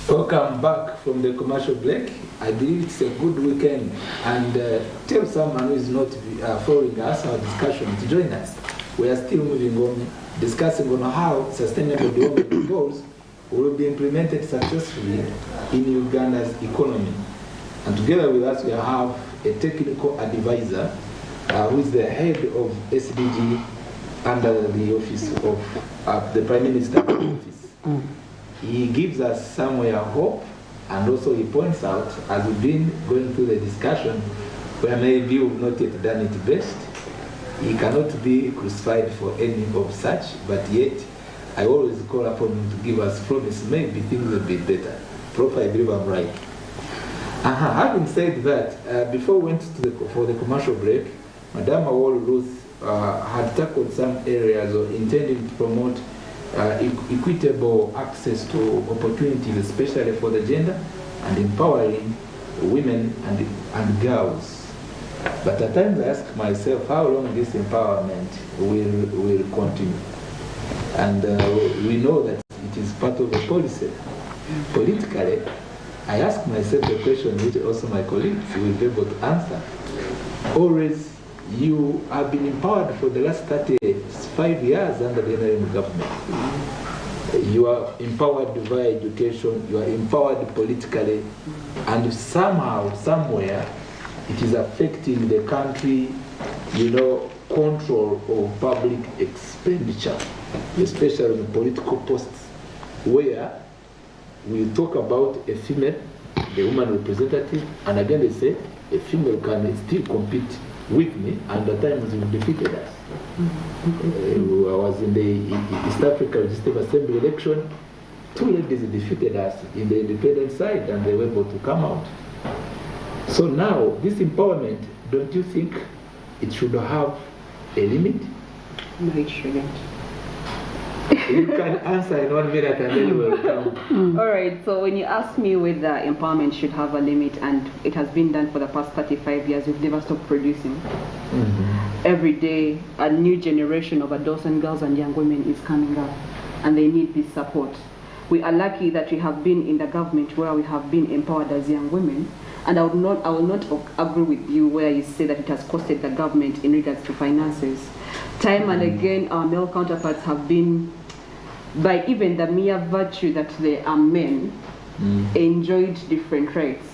Welcome back from the commercial break. I believe it's a good weekend, and tell someone who is not following us, our discussion, to join us. We are still moving on, discussing on how sustainable development goals will be implemented successfully in Uganda's economy. And together with us, we have a technical advisor who is the head of SDG under the office of the Prime Minister's office. He gives us somewhere hope, and also he points out, as we've been going through the discussion, where maybe you've not yet done it best, he cannot be crucified for any of such, but yet I always call upon him to give us promise, maybe things will be better. Prof, I believe I'm right. Having said that, before we went for the commercial break, Madam Awol Ruth had tackled some areas of intending to promote equitable access to opportunities, especially for the gender, and empowering women and girls. But at times I ask myself how long this empowerment will continue. And we know that it is part of the policy. Politically, I ask myself the question which also my colleagues will be able to answer. Always, you have been empowered for the last 35 years under the NRM government. You are empowered via education, you are empowered politically, and somehow, somewhere, it is affecting the country, control of public expenditure, especially in political posts, where we talk about a female, the woman representative, and again they say a female can still compete with me, and at times he defeated us. I was in the East Africa Legislative Assembly election. 2 ladies defeated us in the independent side, and they were able to come out. So now, this empowerment, don't you think it should have a limit? No, it shouldn't. You can answer in 1 minute and then we'll come. All right, so when you ask me whether empowerment should have a limit, and it has been done for the past 35 years, we've never stopped producing. Every day, a new generation of adults and girls and young women is coming up, and they need this support. We are lucky that we have been in the government where we have been empowered as young women, and I will not agree with you where you say that it has costed the government in regards to finances. Time and again, our male counterparts have been, by even the mere virtue that they are men, enjoyed different rights.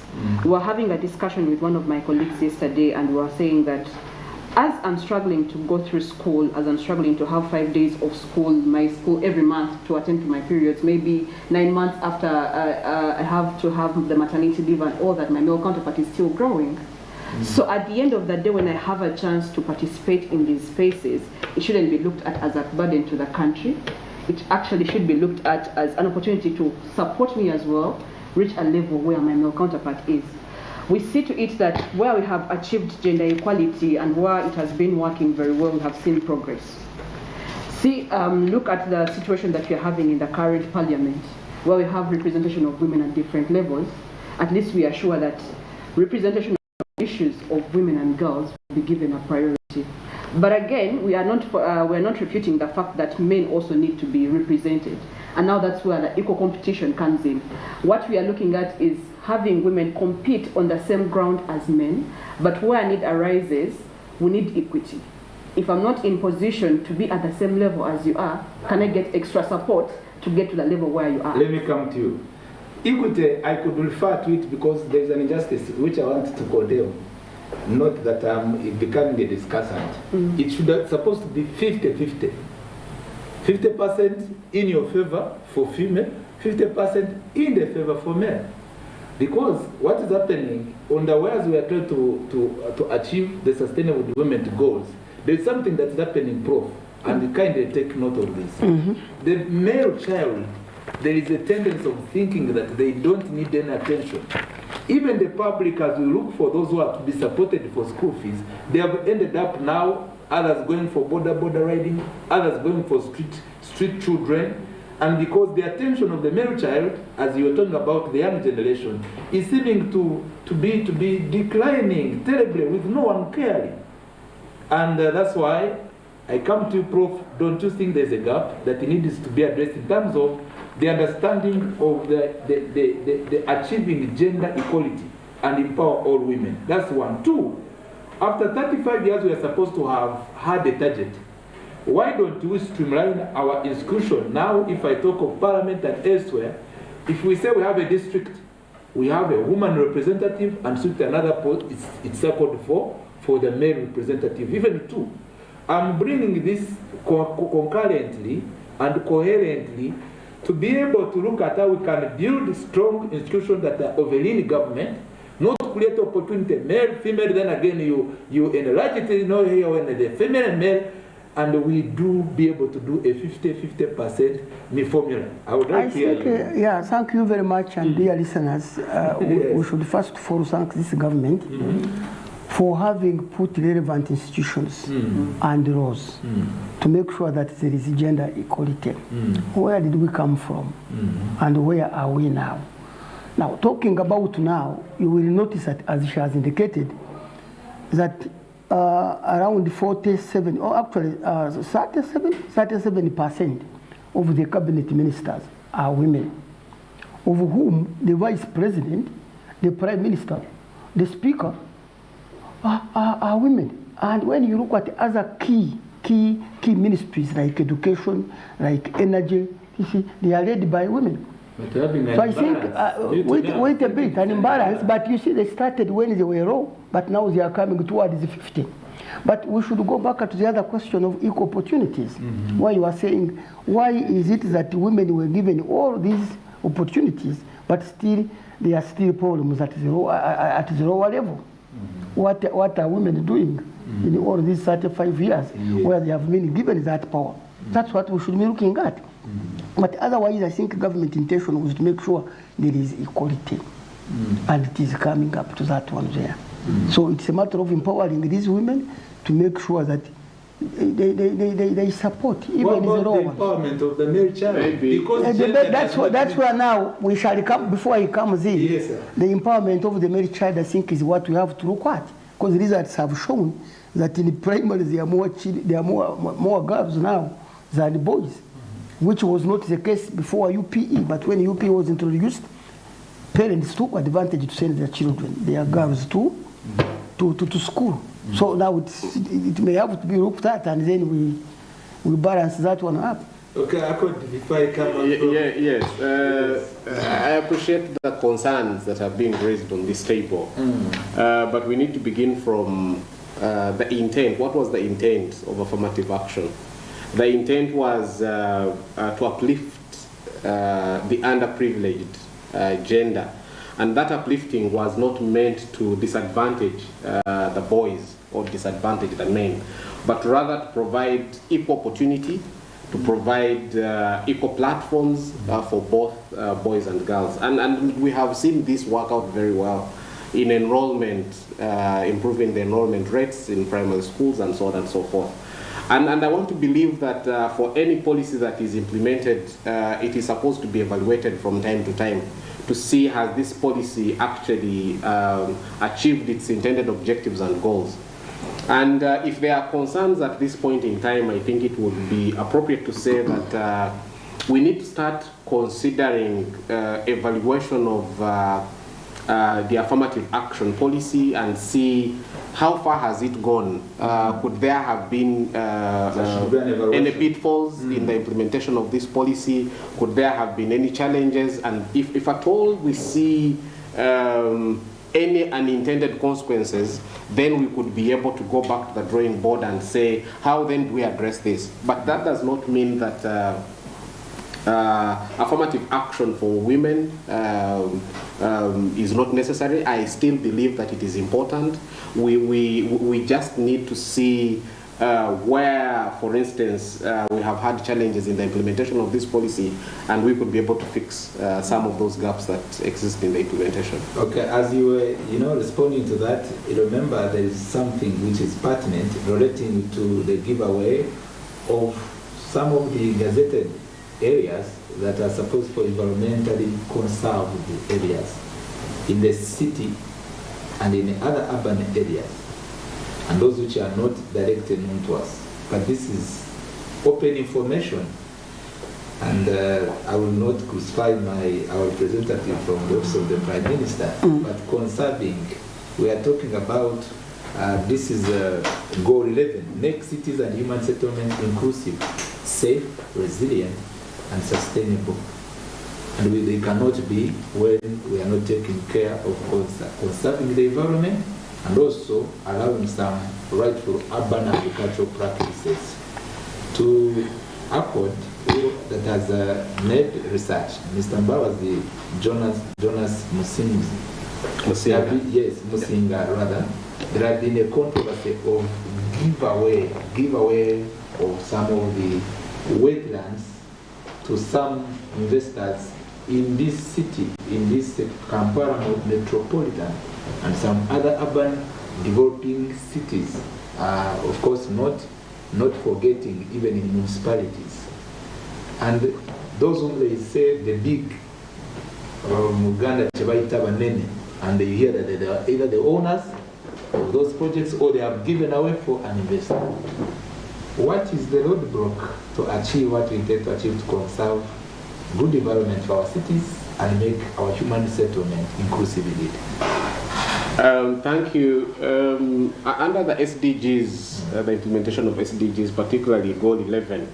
We were having a discussion with one of my colleagues yesterday, and we were saying that as I'm struggling to go through school, as I'm struggling to have 5 days of school, my school every month to attend to my periods, maybe 9 months after I have to have the maternity leave and all that, my male counterpart is still growing. So at the end of the day, when I have a chance to participate in these spaces, it shouldn't be looked at as a burden to the country. It actually should be looked at as an opportunity to support me as well, reach a level where my male counterpart is. We see to it that where we have achieved gender equality and where it has been working very well, we have seen progress. See, look at the situation that we are having in the current parliament, where we have representation of women at different levels. At least we are sure that representation of issues of women and girls will be given a priority. But again, we are not refuting the fact that men also need to be represented. And now that's where the equal competition comes in. What we are looking at is having women compete on the same ground as men, but where need arises, we need equity. If I'm not in position to be at the same level as you are, can I get extra support to get to the level where you are? Let me come to you. Equity, I could refer to it because there is an injustice which I want to condemn. Not that I'm becoming a discussant. It should have supposed to be 50-50. 50% in your favor for female, 50% in the favor for men. Because what is happening on the ways we are trying to achieve the sustainable development goals, there is something that is happening, Prof, and you kindly take note of this. The male child, there is a tendency of thinking that they don't need any attention. Even the public, as we look for those who are to be supported for school fees, they have ended up now, others going for border riding, others going for street children. And because the attention of the male child, as you were talking about the young generation, is seeming to be declining terribly with no one caring. And that's why I come to you, Prof, don't you think there's a gap that needs to be addressed in terms of the understanding of the achieving gender equality and empower all women. That's one. Two, after 35 years, we are supposed to have had a target. Why don't we streamline our institution? Now, if I talk of parliament and elsewhere, if we say we have a district, we have a woman representative, and suit another post, it's circled for the male representative, even two. I'm bringing this concurrently and coherently to be able to look at how we can build strong institutions that are overlean government, not create opportunity, male, female, then again you enlarge it, you know, here when the female and male, and we do be able to do a 50% formula. I would like to hear you. Yeah, thank you very much, and dear listeners, we should first of all thank this government for having put relevant institutions and laws to make sure that there is gender equality. Where did we come from, and where are we now? Now, talking about now, you will notice that, as she has indicated, that around 47, or actually 37% of the cabinet ministers are women, of whom the vice president, the prime minister, the speaker are women. And when you look at other key ministries like education, like energy, you see, they are led by women. So I think, wait a bit, an imbalance, but you see they started when they were low, but now they are coming towards the 50. But we should go back to the other question of equal opportunities, where you are saying, why is it that women were given all these opportunities, but still there are still problems at the lower level? What are women doing in all these 35 years where they have been given that power? That's what we should be looking at. But otherwise, I think government intention was to make sure there is equality, and it is coming up to that one there. So it's a matter of empowering these women to make sure that they support even what about the empowerment of the male child? Because that's where now we shall come, before he comes in. Yes, sir. The empowerment of the male child, I think, is what we have to look at, because results have shown that in the primary there are more girls now than boys, which was not the case before UPE. But when UPE was introduced, parents took advantage to send their children, their girls to school. So now it may have to be looked at, and then we balance that one up. Okay, I could, before I come on. Yes. I appreciate the concerns that are being raised on this table, but we need to begin from the intent. What was the intent of affirmative action? The intent was to uplift the underprivileged gender, and that uplifting was not meant to disadvantage the boys or disadvantage the men, but rather to provide equal opportunity, to provide equal platforms for both boys and girls. And we have seen this work out very well in enrollment, improving the enrollment rates in primary schools and so on and so forth. And I want to believe that for any policy that is implemented, it is supposed to be evaluated from time to time to see has this policy actually achieved its intended objectives and goals. And if there are concerns at this point in time, I think it would be appropriate to say that we need to start considering evaluation of the affirmative action policy and see how far has it gone. Could there have been any pitfalls in the implementation of this policy? Could there have been any challenges? And if at all we see any unintended consequences, then we could be able to go back to the drawing board and say, how then do we address this? But that does not mean that affirmative action for women is not necessary. I still believe that it is important. We just need to see where, for instance, we have had challenges in the implementation of this policy, and we could be able to fix some of those gaps that exist in the implementation. Okay, as you were, responding to that, remember there is something which is pertinent relating to the giveaway of some of the gazetted areas that are supposed for environmentally conserved areas in the city and in other urban areas, and those which are not directly known to us. But this is open information, And I will not crucify our representative from the Office of the Prime Minister, but conserving, we are talking about, this is goal 11, make cities and human settlement inclusive, safe, resilient, and sustainable. And they cannot be when we are not taking care of conserving the environment and also allowing some rightful urban agricultural practices. To accord, that has made research. Mr. Mbawazi, Jonas Musinga. Yes, Musinga rather. There has been a controversy of giveaway of some of the wetlands to some investors in this city, in this Kampala metropolitan and some other urban developing cities. Of course, not forgetting even in municipalities. And those whom they say the big Muganda Chebaita Banene, and they hear that they are either the owners of those projects or they have given away for an investor. What is the roadblock to achieve what we intend to achieve, to conserve good development for our cities and make our human settlement inclusive indeed? Thank you. Under the SDGs, the implementation of SDGs, particularly Goal 11,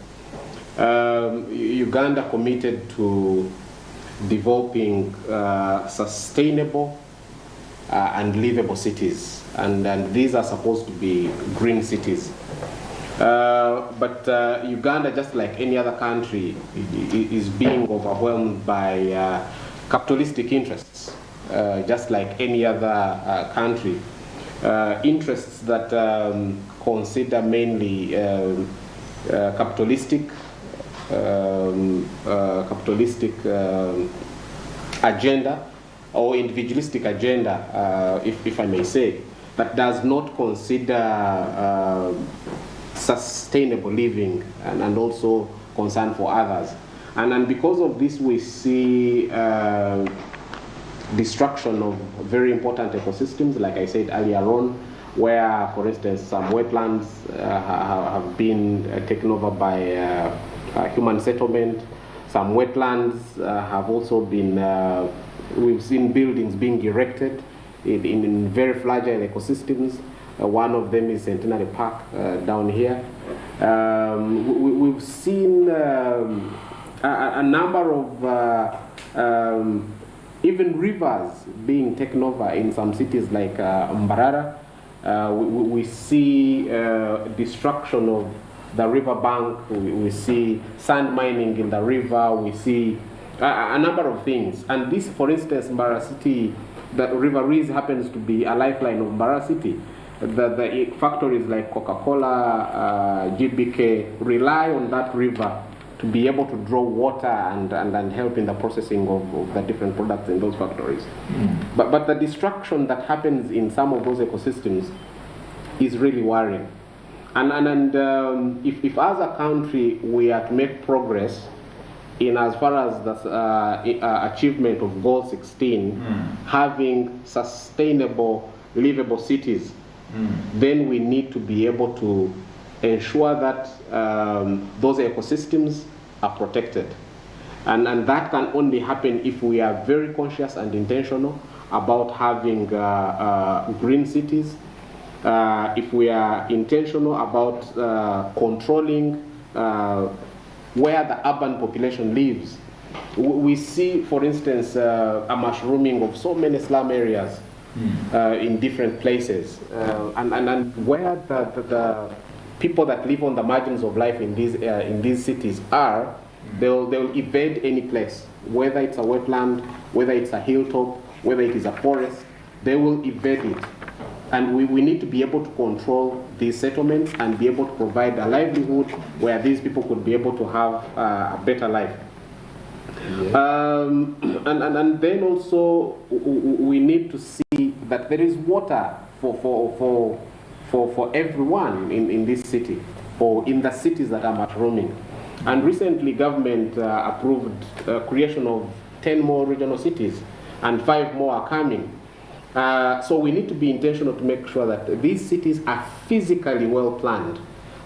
Uganda committed to developing sustainable and livable cities, and these are supposed to be green cities. But Uganda, just like any other country, is being overwhelmed by capitalistic interests, just like any other country. Interests that consider mainly capitalistic agenda or individualistic agenda, if I may say, that does not consider sustainable living and also concern for others. And because of this, we see destruction of very important ecosystems, like I said earlier on, where, for instance, some wetlands have been taken over by human settlement. Some wetlands have also been, we've seen buildings being erected in very fragile ecosystems. One of them is Centenary Park down here. We've seen a number of even rivers being taken over in some cities like Mbarara. We see destruction of the river bank. We see sand mining in the river. We see a number of things. And this, for instance, Mbarara City, the River Rees happens to be a lifeline of Mbarara City. The factories like Coca-Cola, GBK rely on that river to be able to draw water and help in the processing of the different products in those factories. But the destruction that happens in some of those ecosystems is really worrying. And if as a country we are to make progress in as far as the achievement of Goal 16, having sustainable, livable cities, then we need to be able to ensure that those ecosystems are protected. And that can only happen if we are very conscious and intentional about having green cities, if we are intentional about controlling where the urban population lives. We see, for instance, a mushrooming of so many slum areas in different places, and where the people that live on the margins of life in these cities are, they'll evade any place, whether it's a wetland, whether it's a hilltop, whether it is a forest, they will evade it. And we need to be able to control these settlements and be able to provide a livelihood where these people could be able to have a better life. And then also we need to see that there is water for everyone in this city, or in the cities that are mushrooming. And recently government approved creation of 10 more regional cities, and 5 more are coming. So we need to be intentional to make sure that these cities are physically well planned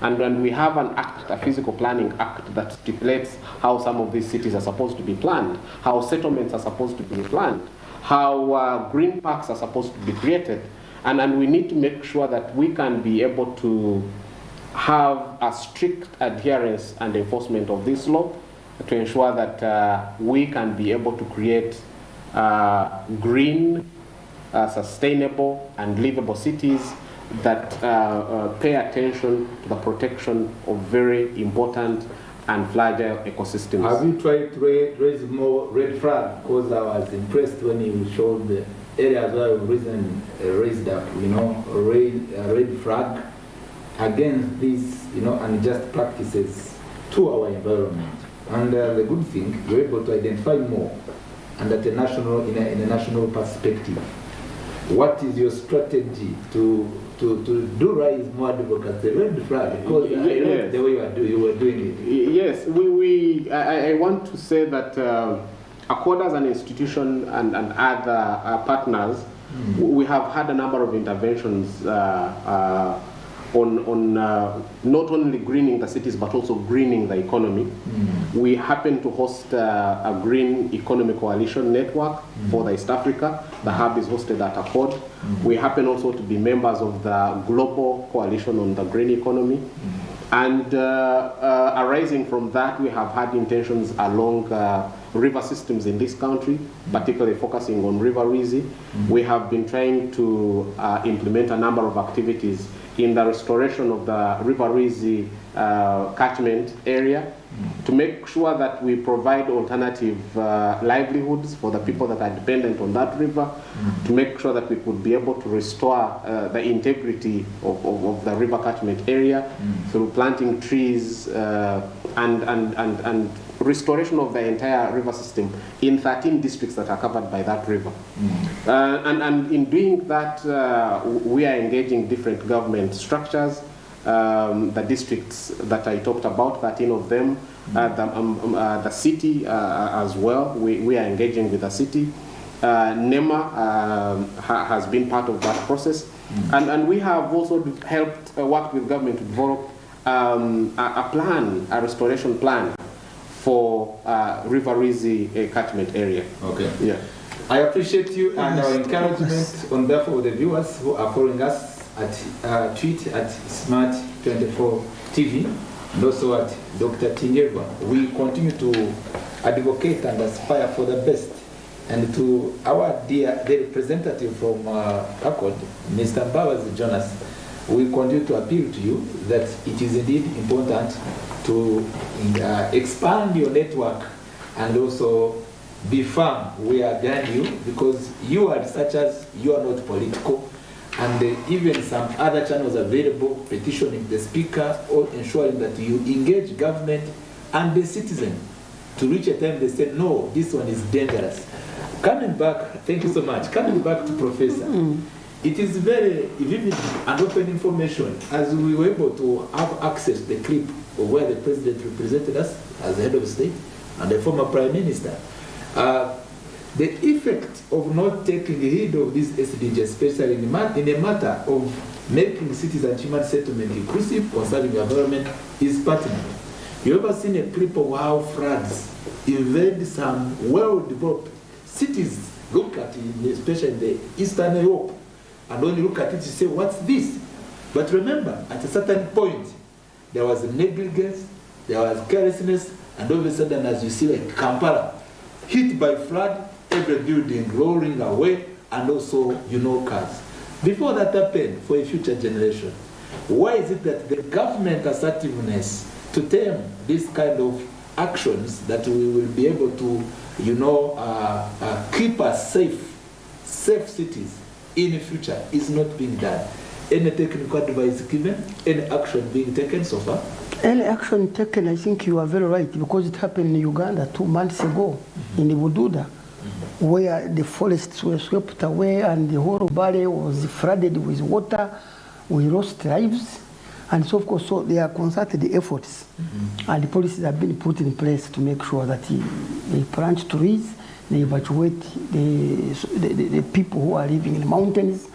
And we have an act, a physical planning act, that stipulates how some of these cities are supposed to be planned, how settlements are supposed to be planned, how green parks are supposed to be created. And we need to make sure that we can be able to have a strict adherence and enforcement of this law to ensure that we can be able to create green, sustainable, and livable cities that pay attention to the protection of very important and fragile ecosystems. Have you tried to raise more red flag? Because I was impressed when you showed the areas where you've raised up, red flag against these, unjust practices to our environment. And the good thing, you're able to identify more, and at in a national perspective. What is your strategy to do raise more advocacy? The red flag, because yes. The way you were doing it. Yes, I want to say that Accord as an institution and other partners, we have had a number of interventions on not only greening the cities but also greening the economy. We happen to host a Green Economy Coalition network for the East Africa. The hub is hosted at Accord. We happen also to be members of the Global Coalition on the Green Economy. And arising from that, we have had intentions along river systems in this country, particularly focusing on River Rizi. We have been trying to implement a number of activities in the restoration of the River Rizi catchment area to make sure that we provide alternative livelihoods for the people that are dependent on that river, to make sure that we could be able to restore the integrity of the river catchment area through planting trees and restoration of the entire river system in 13 districts that are covered by that river. And in doing that, we are engaging different government structures, the districts that I talked about, 13 of them, the city as well. We are engaging with the city. NEMA has been part of that process. And we have also helped work with government to develop a restoration plan for River Rizi catchment area. Okay. Yeah. I appreciate you and our encouragement on behalf of the viewers who are following us at tweet at Smart24 TV and also at Dr. Tinyerwa. We continue to advocate and aspire for the best. And to our dear representative from Accord, Mr. Mbabazi Jonas, we continue to appeal to you that it is indeed important to expand your network and also be firm. We are behind you because you are researchers, you are not political, and even some other channels available, petitioning the speaker or ensuring that you engage government and the citizen to reach a time they say, no, this one is dangerous. Coming back, thank you so much. Coming back to Professor, it is very vivid and open information as we were able to have access to the clip of where the president represented us as the head of state and the former prime minister. The effect of not taking heed of these SDGs, especially in a matter of making cities and human settlement inclusive, conserving the environment, is pertinent. You ever seen a clip of how floods invade some well-developed cities? Look at it, especially in the Eastern Europe, and when you look at it, you say, what's this? But remember, at a certain point, there was negligence, there was carelessness, and all of a sudden, as you see, like Kampala, hit by flood, every building rolling away, and also, cars. Before that happened, for a future generation, why is it that the government assertiveness to term this kind of actions that we will be able to, keep us safe cities in the future is not being done? Any technical advice given? Any action being taken so far? Any action taken, I think you are very right, because it happened in Uganda 2 months ago, in the Bududa, where the forests were swept away and the whole valley was flooded with water. We lost lives. And so, of course, they are concerted efforts, and the policies have been put in place to make sure that they plant trees, they evacuate the people who are living in the mountains,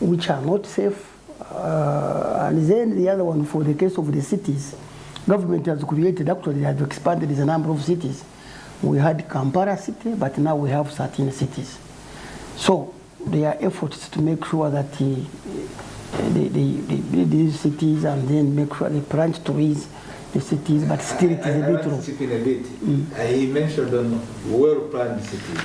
which are not safe, And then the other one, for the case of the cities, government has created, actually has expanded the number of cities. We had Kampala city, but now we have 13 cities. So there are efforts to make sure that they build these cities and then make sure they plant trees the cities, but still it is a bit wrong. Chip in a bit. He mentioned on well-planned cities.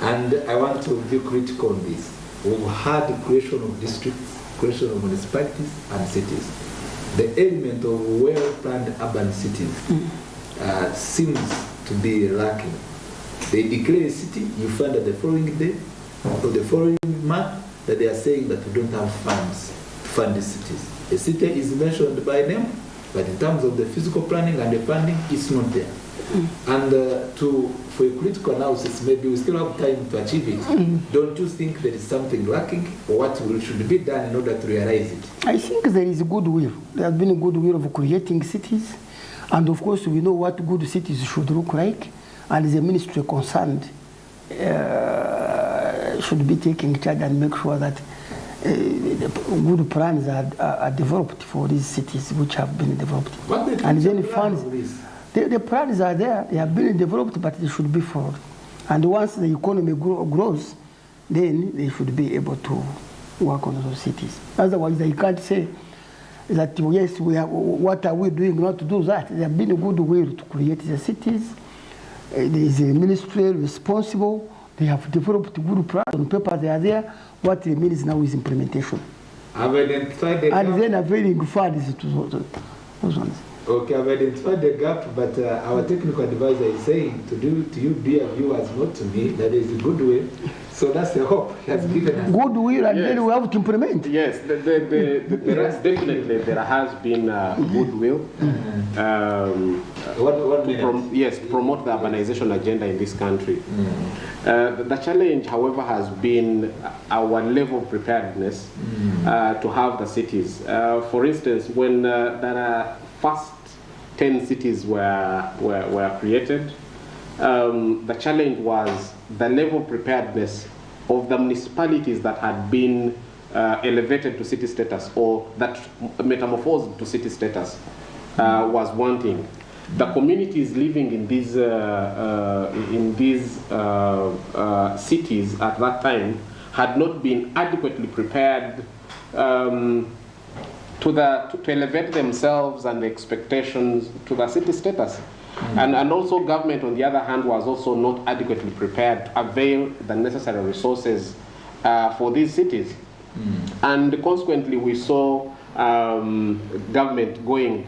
And I want to be critical on this. We've had the creation of districts, creation of municipalities and cities. The element of well-planned urban cities seems to be lacking. They declare a city, you find that the following day or the following month that they are saying that we don't have funds to fund the cities. A city is mentioned by name, but in terms of the physical planning and the funding, it's not there. And for a critical analysis, maybe we still have time to achieve it. Don't you think there is something lacking, or what should be done in order to realize it? I think there is goodwill. There has been a goodwill of creating cities, and of course we know what good cities should look like, and the ministry concerned should be taking charge and make sure that good plans are developed for these cities which have been developed. And then funds. The plans are there, they have been developed, but they should be followed. And once the economy grows, then they should be able to work on those cities. Otherwise, they can't say that, yes, what are we doing not to do that? There have been a good will to create the cities. There is a ministry responsible. They have developed good plans on paper, they are there. What remains now is implementation. I've identified the and then availing funds to those ones. Okay, I've identified the gap, but our technical advisor is saying to you, dear viewers, not to me, that there is a goodwill. So that's the hope he has given us. Goodwill, and then we have to implement. Yes, definitely there has been goodwill. To promote the urbanization agenda in this country. The challenge, however, has been our level of preparedness to have the cities. For instance, when the first 10 cities were created, the challenge was the level of preparedness of the municipalities that had been elevated to city status or that metamorphosed to city status was wanting. The communities living in these cities at that time had not been adequately prepared to elevate themselves and the expectations to the city status. And also government, on the other hand, was also not adequately prepared to avail the necessary resources for these cities. And consequently, we saw government going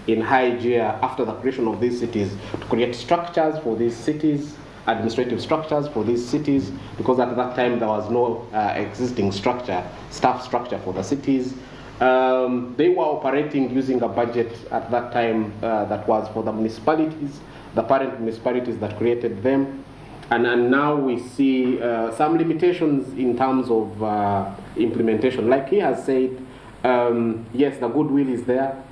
in high gear after the creation of these cities to create structures for these cities, administrative structures for these cities, because at that time there was no existing structure, staff structure for the cities. They were operating using a budget at that time that was for the municipalities, the parent municipalities that created them. And now we see some limitations in terms of implementation. Like he has said, yes, the goodwill is there.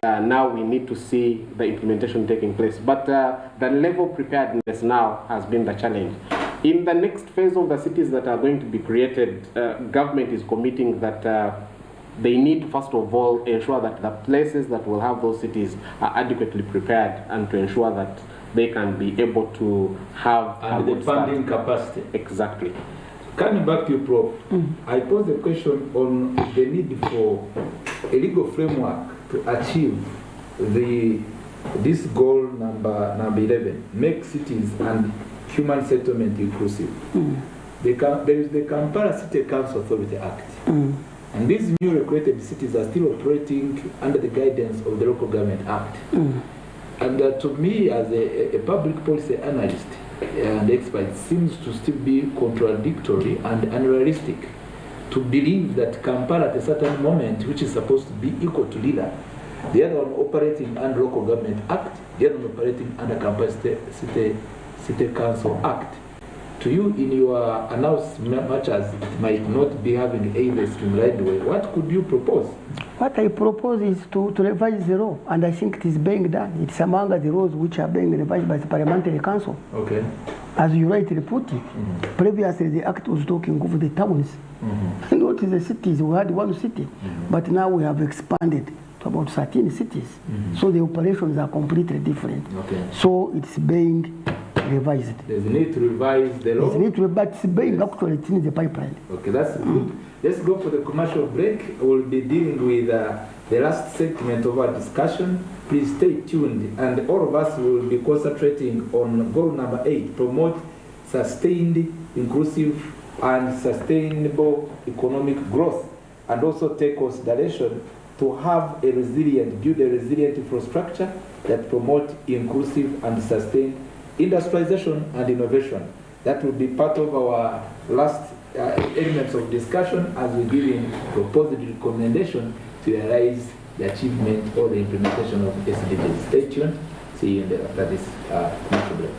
Now we need to see the implementation taking place. But the level of preparedness now has been the challenge. In the next phase of the cities that are going to be created, government is committing that they need to, first of all, ensure that the places that will have those cities are adequately prepared and to ensure that they can be able to have the funding capacity. Exactly. Coming back to you, Prof, I posed a question on the need for a legal framework to achieve this goal number 11, make cities and human settlement inclusive. There is the Kampala City Council Authority Act. And these newly created cities are still operating under the guidance of the Local Government Act. And to me, as a public policy analyst and expert, it seems to still be contradictory and unrealistic to believe that Kampala at a certain moment, which is supposed to be equal to Lila, the other one operating under Local Government Act, the other one operating under Kampala City Council Act, To you, in your announcement, much as it might not be having a streamlined way, what could you propose? What I propose is to revise the law, and I think it is being done. It's among the laws which are being revised by the Parliamentary Council. Okay. As you rightly put it, previously the Act was talking of the towns, not the cities. We had one city, but now we have expanded to about 13 cities. So the operations are completely different. Okay. So it's being revised. There's a need to revise the law? There's a need to, but it's being actually, it's in the pipeline. Okay, that's good. Let's go for the commercial break. We'll be dealing with the last segment of our discussion. Please stay tuned, and all of us will be concentrating on goal number 8, promote sustained, inclusive, and sustainable economic growth, and also take consideration to have a resilient, build a resilient infrastructure that promote inclusive and sustained industrialization and innovation. That will be part of our last elements of discussion as we give in proposed recommendation to realize the achievement or the implementation of SDGs. Stay tuned. See you in after this commercial break.